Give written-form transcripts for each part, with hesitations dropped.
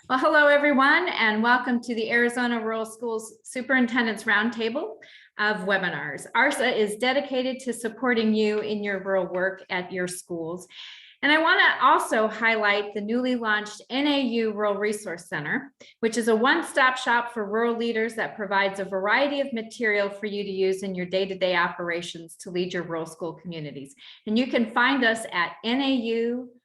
Well, hello, everyone, and welcome to the Arizona Rural Schools Superintendent's Roundtable of webinars. ARSA is dedicated to supporting you in your rural work at your schools. And I want to also highlight the newly launched NAU Rural Resource Center, which is a one-stop shop for rural leaders that provides a variety of material for you to use in your day-to-day operations to lead your rural school communities. And you can find us at naurrc.org.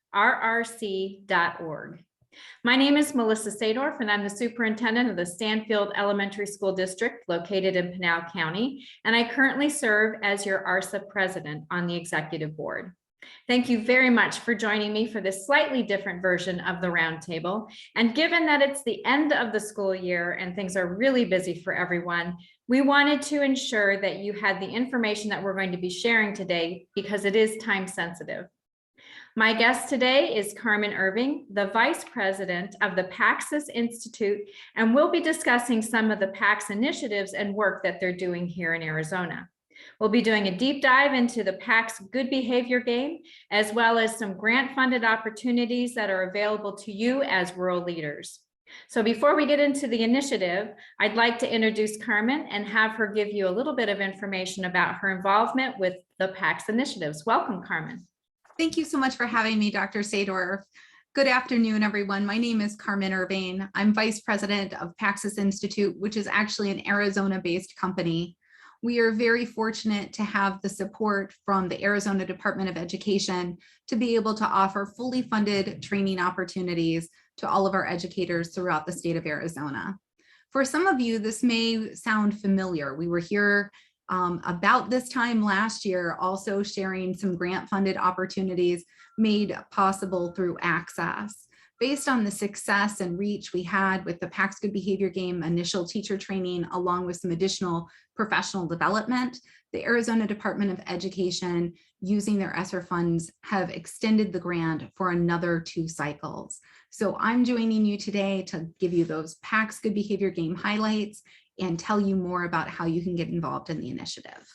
My name is Melissa Sadorf, and I'm the superintendent of the Stanfield Elementary School District located in Pinal County, and I currently serve as your ARSA president on the executive board. Thank you very much for joining me for this slightly different version of the roundtable. And given that it's the end of the school year and things are really busy for everyone, we wanted to ensure that you had the information that we're going to be sharing today because it is time sensitive. My guest today is Carmen Irving, the Vice President of the PAX Institute, and we'll be discussing some of the PAX initiatives and work that they're doing here in Arizona. We'll be doing a deep dive into the PAX Good Behavior Game, as well as some grant-funded opportunities that are available to you as rural leaders. So before we get into the initiative, I'd like to introduce Carmen and have her give you a little bit of information about her involvement with the PAX initiatives. Welcome, Carmen. Thank you so much for having me, Dr. Sadorf. Good afternoon, everyone. My name is Carmen Irving. I'm Vice President of PAX Institute, which is actually an Arizona-based company. We are very fortunate to have the support from the Arizona Department of Education to be able to offer fully funded training opportunities to all of our educators throughout the state of Arizona. For some of you, this may sound familiar. We were here about this time last year, also sharing some grant-funded opportunities made possible through Access. Based on the success and reach we had with the PAX Good Behavior Game initial teacher training, along with some additional professional development, the Arizona Department of Education, using their ESSER funds, have extended the grant for another 2 cycles. So I'm joining you today to give you those PAX Good Behavior Game highlights and tell you more about how you can get involved in the initiative.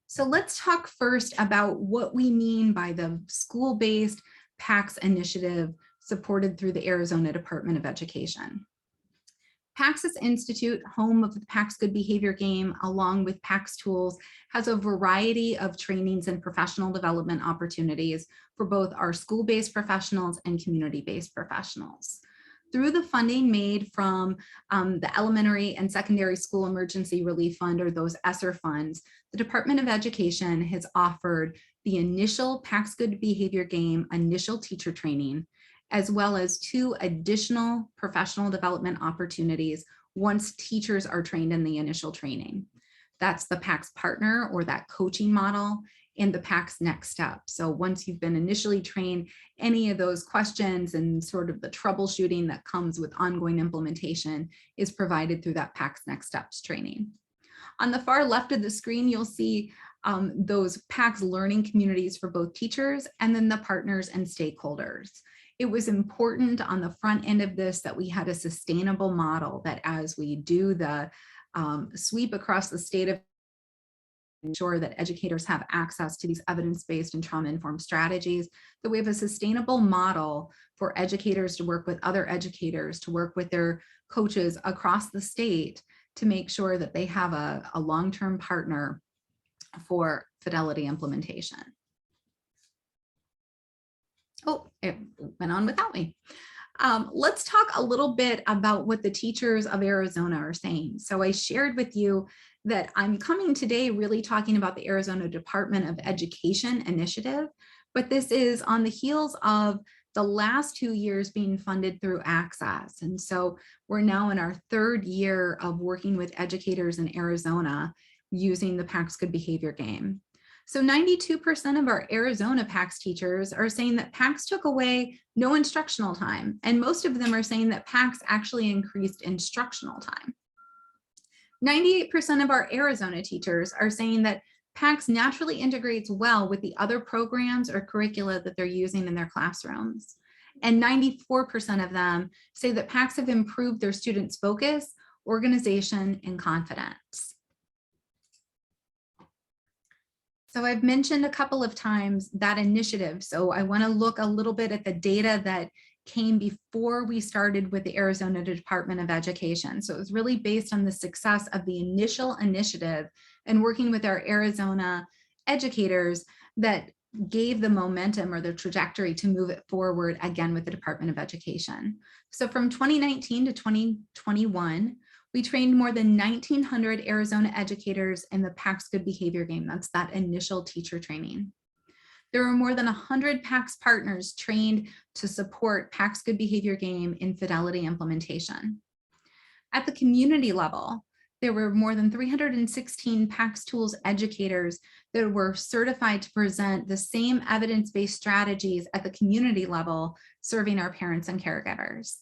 So let's talk first about what we mean by the school-based PAX initiative supported through the Arizona Department of Education. PAX Institute, home of the PAX Good Behavior Game, along with PAX Tools, has a variety of trainings and professional development opportunities for both our school-based professionals and community-based professionals. Through the funding made from the Elementary and Secondary School Emergency Relief Fund, or those ESSER funds, the Department of Education has offered the initial PAX Good Behavior Game initial teacher training, as well as 2 additional professional development opportunities once teachers are trained in the initial training. That's the PAX Partner, or that coaching model, and the PAX Next Step. So once you've been initially trained, any of those questions and sort of the troubleshooting that comes with ongoing implementation is provided through that PAX Next Steps training. On the far left of the screen, you'll see those PAX learning communities for both teachers and then the partners and stakeholders. It was important on the front end of this that we had a sustainable model, that as we do the sweep across the state of ensure that educators have access to these evidence-based and trauma-informed strategies, that we have a sustainable model for educators to work with other educators, to work with their coaches across the state to make sure that they have a long-term partner for fidelity implementation. Oh, it went on without me. Let's talk a little bit about what the teachers of Arizona are saying. So I shared with you that I'm coming today really talking about the Arizona Department of Education initiative, but this is on the heels of the last 2 years being funded through Access. And so we're now in our 3rd year of working with educators in Arizona using the PAX Good Behavior Game. So 92% of our Arizona PAX teachers are saying that PAX took away no instructional time, and most of them are saying that PAX actually increased instructional time. 98% of our Arizona teachers are saying that PAX naturally integrates well with the other programs or curricula that they're using in their classrooms. And 94% of them say that PAX have improved their students' focus, organization, and confidence. So I've mentioned a couple of times that initiative. So I want to look a little bit at the data that came before we started with the Arizona Department of Education. So it was really based on the success of the initial initiative and working with our Arizona educators that gave the momentum or the trajectory to move it forward again with the Department of Education. So from 2019 to 2021, we trained more than 1,900 Arizona educators in the PAX Good Behavior Game. That's that initial teacher training. There were more than 100 PAX partners trained to support PAX Good Behavior Game in fidelity implementation. At the community level, there were more than 316 PAX Tools educators that were certified to present the same evidence-based strategies at the community level, serving our parents and caregivers.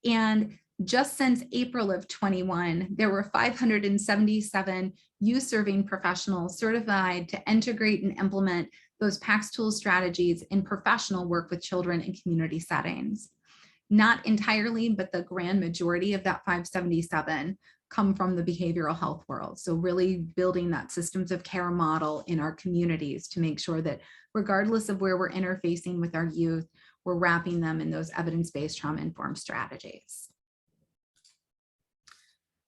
And just since April of 21, there were 577 youth serving professionals certified to integrate and implement those PAX Tools strategies in professional work with children in community settings. Not entirely, but the grand majority of that 577 come from the behavioral health world. So really building that systems of care model in our communities to make sure that regardless of where we're interfacing with our youth, we're wrapping them in those evidence-based trauma-informed strategies.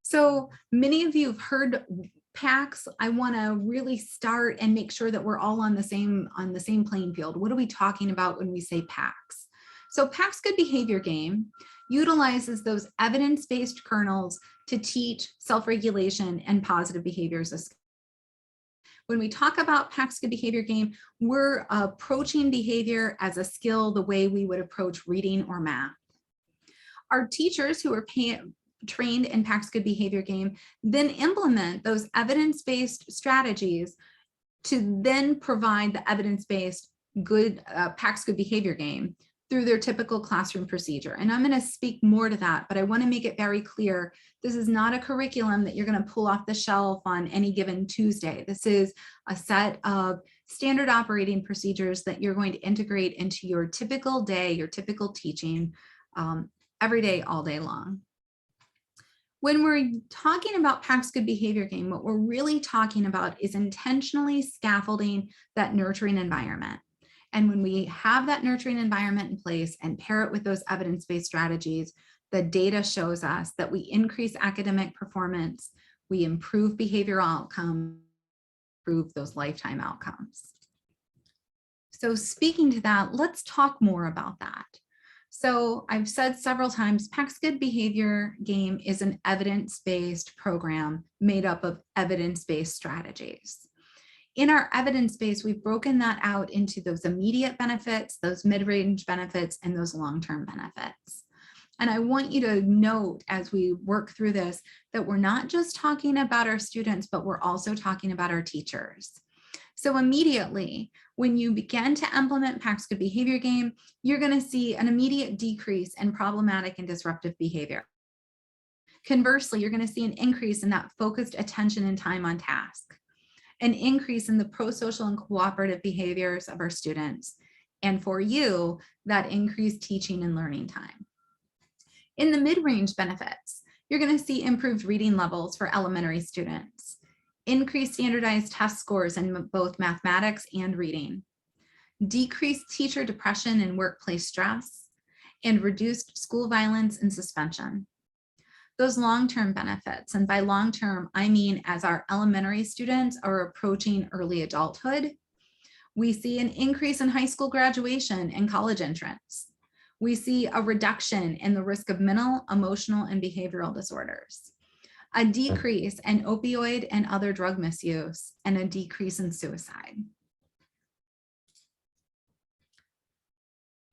So many of you have heard PAX. I want to really start and make sure that we're all on the same playing field. What are we talking about when we say PAX? So PAX Good Behavior Game utilizes those evidence-based kernels to teach self-regulation and positive behaviors. When we talk about PAX Good Behavior Game, we're approaching behavior as a skill the way we would approach reading or math. Our teachers who are trained in PAX Good Behavior Game then implement those evidence-based strategies to then provide the evidence-based good PAX Good Behavior Game through their typical classroom procedure. And I'm going to speak more to that, but I want to make it very clear, this is not a curriculum that you're going to pull off the shelf on any given Tuesday. This is a set of standard operating procedures that you're going to integrate into your typical day, your typical teaching every day, all day long. When we're talking about PAX Good Behavior Game, what we're really talking about is intentionally scaffolding that nurturing environment. And when we have that nurturing environment in place and pair it with those evidence-based strategies, the data shows us that we increase academic performance, we improve behavioral outcomes, improve those lifetime outcomes. So speaking to that, let's talk more about that. So I've said several times, PAX Good Behavior Game is an evidence-based program made up of evidence-based strategies. In our evidence base, we've broken that out into those immediate benefits, those mid-range benefits, and those long-term benefits. And I want you to note as we work through this, that we're not just talking about our students, but we're also talking about our teachers. So immediately, when you begin to implement PAX Good Behavior Game, you're going to see an immediate decrease in problematic and disruptive behavior. Conversely, you're going to see an increase in that focused attention and time on task, an increase in the pro-social and cooperative behaviors of our students, and for you, that increased teaching and learning time. In the mid-range benefits, you're going to see improved reading levels for elementary students, increased standardized test scores in both mathematics and reading, decreased teacher depression and workplace stress, and reduced school violence and suspension. Those long-term benefits, and by long-term, I mean as our elementary students are approaching early adulthood, we see an increase in high school graduation and college entrance. We see a reduction in the risk of mental, emotional, and behavioral disorders, a decrease in opioid and other drug misuse, and a decrease in suicide.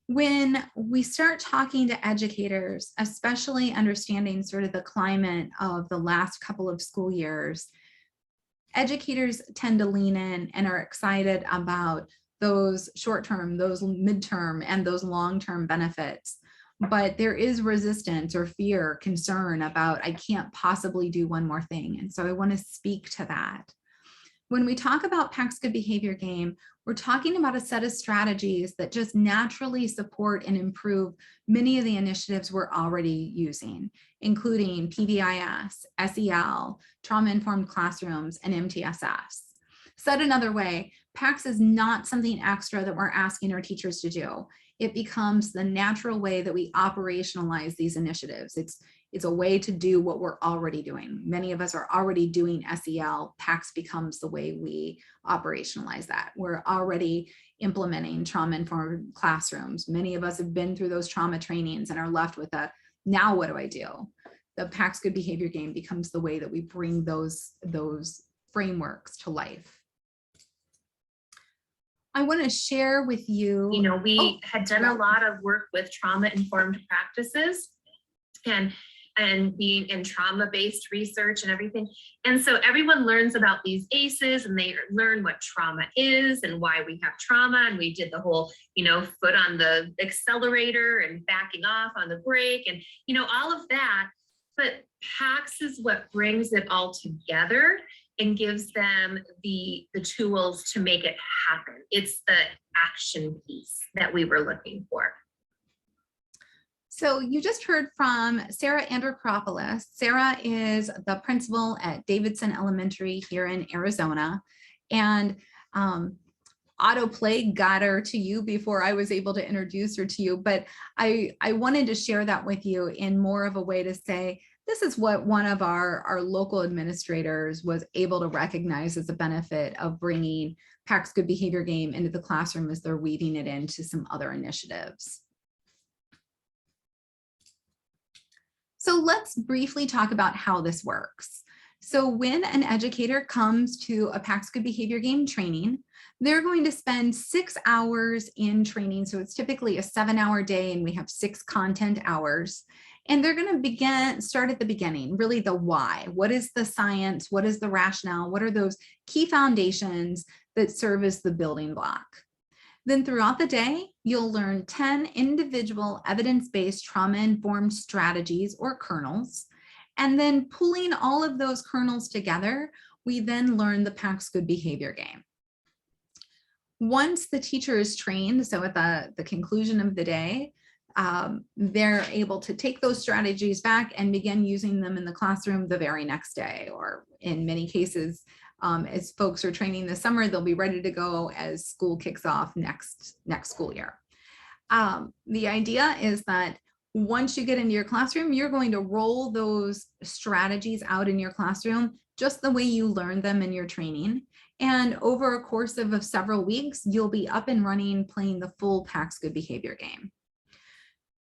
When we start talking to educators, especially understanding sort of the climate of the last couple of school years, educators tend to lean in and are excited about those short-term, those midterm, and those long-term benefits. But there is resistance or fear, concern about, I can't possibly do one more thing. And so I want to speak to that. When we talk about PAX Good Behavior Game, we're talking about a set of strategies that just naturally support and improve many of the initiatives we're already using, including PBIS, SEL, trauma-informed classrooms, and MTSS. Said another way, PAX is not something extra that we're asking our teachers to do. It becomes the natural way that we operationalize these initiatives. It's a way to do what we're already doing. Many of us are already doing SEL. PAX becomes the way we operationalize that. We're already implementing trauma-informed classrooms. Many of us have been through those trauma trainings and are left with a, now what do I do? The PAX Good Behavior Game becomes the way that we bring those frameworks to life. I want to share with you. You know, we had done a lot of work with trauma-informed practices and being in trauma-based research and everything. And so everyone learns about these ACEs and they learn what trauma is and why we have trauma. And we did the whole, you know, foot on the accelerator and backing off on the brake and, you know, all of that. But PAX is what brings it all together and gives them the tools to make it happen. It's the action piece that we were looking for. So you just heard from Sarah Androkopoulos. Sarah is the principal at Davidson Elementary here in Arizona. And autoplay got her to you before I was able to introduce her to you. But I wanted to share that with you in more of a way to say, this is what one of our local administrators was able to recognize as a benefit of bringing PAX Good Behavior Game into the classroom as they're weaving it into some other initiatives. So let's briefly talk about how this works. So when an educator comes to a PAX Good Behavior Game training, they're going to spend 6 hours in training. So it's typically a 7-hour day and we have 6 content hours. And they're going to start at the beginning, really the why. What is the science? What is the rationale? What are those key foundations that serve as the building block? Then throughout the day, you'll learn 10 individual evidence-based trauma-informed strategies or kernels. And then pulling all of those kernels together, we then learn the PAX Good Behavior Game. Once the teacher is trained, so at the conclusion of the day, they're able to take those strategies back and begin using them in the classroom the very next day, or in many cases, as folks are training this summer, they'll be ready to go as school kicks off next school year. The idea is that once you get into your classroom, you're going to roll those strategies out in your classroom just the way you learned them in your training. And over a course of several weeks, you'll be up and running playing the full PAX Good Behavior Game.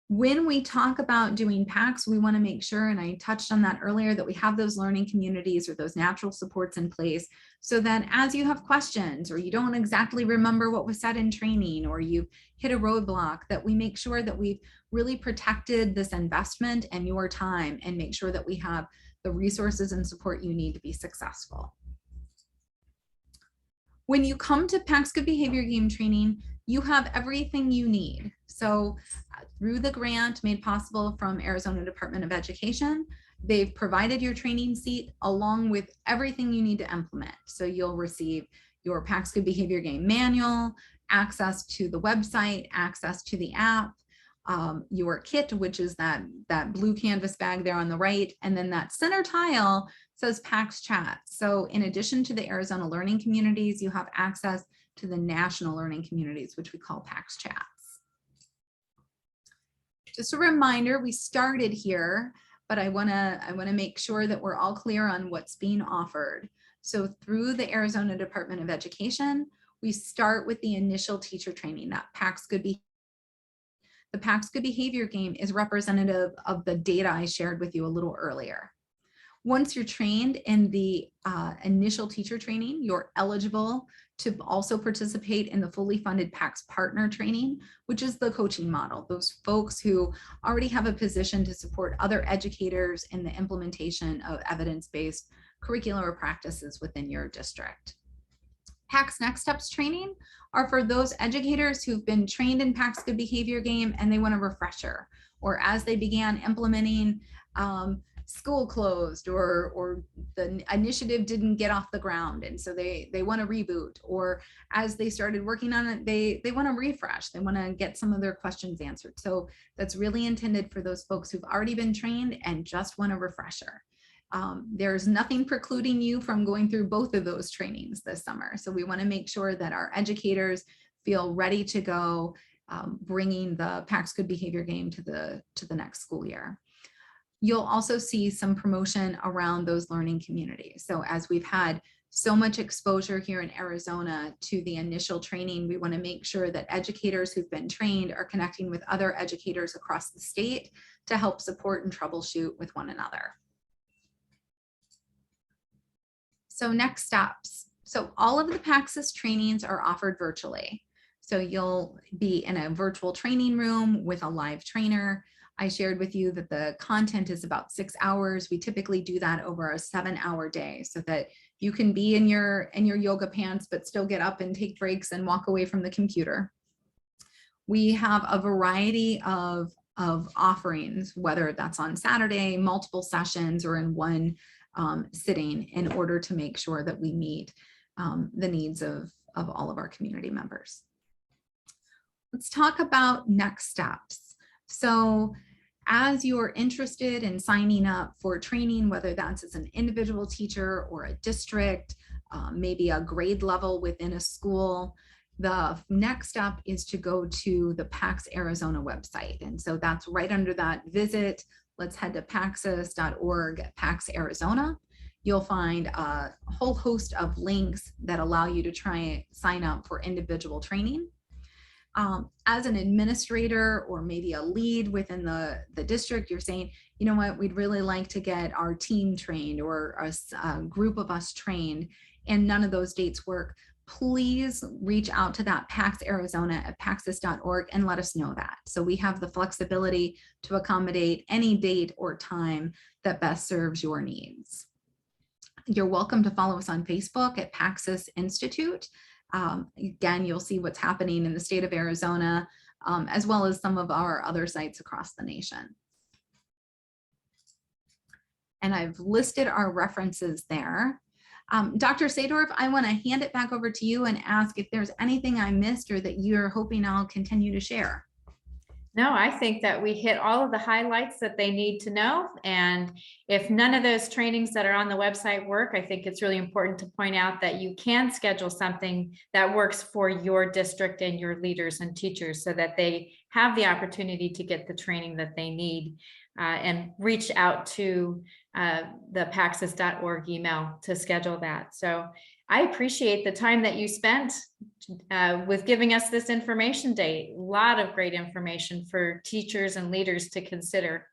When we talk about doing PAX, we want to make sure, and I touched on that earlier, that we have those learning communities or those natural supports in place so that as you have questions or you don't exactly remember what was said in training or you've hit a roadblock, that we make sure that we've really protected this investment and your time and make sure that we have the resources and support you need to be successful. When you come to PAX Good Behavior Game training, you have everything you need. So through the grant made possible from Arizona Department of Education, they've provided your training seat along with everything you need to implement. So you'll receive your PAX Good Behavior Game manual, access to the website, access to the app, your kit, which is that blue canvas bag there on the right, and then that center tile says PAX Chat. So in addition to the Arizona learning communities, you have access to the national learning communities, which we call PAX Chats. Just a reminder, we started here, but I wanna make sure that we're all clear on what's being offered. So through the Arizona Department of Education, we start with the initial teacher training, that PAX Good Behavior. The PAX Good Behavior Game is representative of the data I shared with you a little earlier. Once you're trained in the initial teacher training, you're eligible to also participate in the fully funded PAX partner training, which is the coaching model. Those folks who already have a position to support other educators in the implementation of evidence-based curricular or practices within your district. PAX Next Steps training are for those educators who've been trained in PAX Good Behavior Game and they want a refresher, or as they began implementing school closed or the initiative didn't get off the ground and so they want to reboot, or as they started working on it, they want to refresh, they want to get some of their questions answered. So that's really intended for those folks who've already been trained and just want a refresher. There's nothing precluding you from going through both of those trainings this summer. So we want to make sure that our educators feel ready to go, bringing the PAX Good Behavior game to the next school year. You'll also see some promotion around those learning communities. So as we've had so much exposure here in Arizona to the initial training, we want to make sure that educators who've been trained are connecting with other educators across the state to help support and troubleshoot with one another. So next steps. So all of the PAX's trainings are offered virtually. So you'll be in a virtual training room with a live trainer. I shared with you that the content is about 6 hours. We typically do that over a 7-hour day so that you can be in your yoga pants, but still get up and take breaks and walk away from the computer. We have a variety of offerings, whether that's on Saturday, multiple sessions, or in one sitting, in order to make sure that we meet the needs of all of our community members. Let's talk about next steps. So as you're interested in signing up for training, whether that's as an individual teacher or a district, maybe a grade level within a school, the next step is to go to the PAX Arizona website. And so that's right under that visit. Let's head to paxis.org, PAX Arizona. You'll find a whole host of links that allow you to sign up for individual training. As an administrator or maybe a lead within the district, you're saying, you know what, we'd really like to get our team trained or a group of us trained, and none of those dates work. Please reach out to that PAX Arizona at paxis.org and let us know that. So we have the flexibility to accommodate any date or time that best serves your needs. You're welcome to follow us on Facebook at Paxis Institute. Again, you'll see what's happening in the state of Arizona, as well as some of our other sites across the nation. And I've listed our references there. Dr. Sadorf, I want to hand it back over to you and ask if there's anything I missed or that you're hoping I'll continue to share. No, I think that we hit all of the highlights that they need to know. And if none of those trainings that are on the website work, I think it's really important to point out that you can schedule something that works for your district and your leaders and teachers so that they have the opportunity to get the training that they need, and reach out to the paxis.org email to schedule that. So I appreciate the time that you spent with giving us this information day. A lot of great information for teachers and leaders to consider.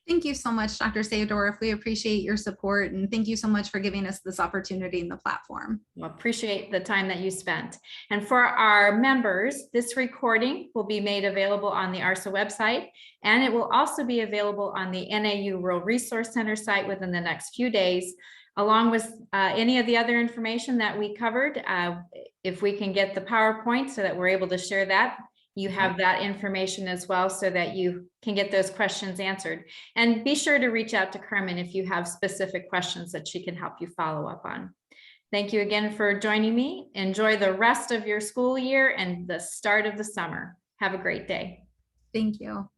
Thank you so much, Dr. Sadorf. We appreciate your support, and thank you so much for giving us this opportunity in the platform. Well, appreciate the time that you spent. And for our members, this recording will be made available on the ARSA website, and it will also be available on the NAU Rural Resource Center site within the next few days, along with any of the other information that we covered. If we can get the PowerPoint so that we're able to share that, you have that information as well so that you can get those questions answered. And be sure to reach out to Carmen if you have specific questions that she can help you follow up on. Thank you again for joining me. Enjoy the rest of your school year and the start of the summer. Have a great day. Thank you.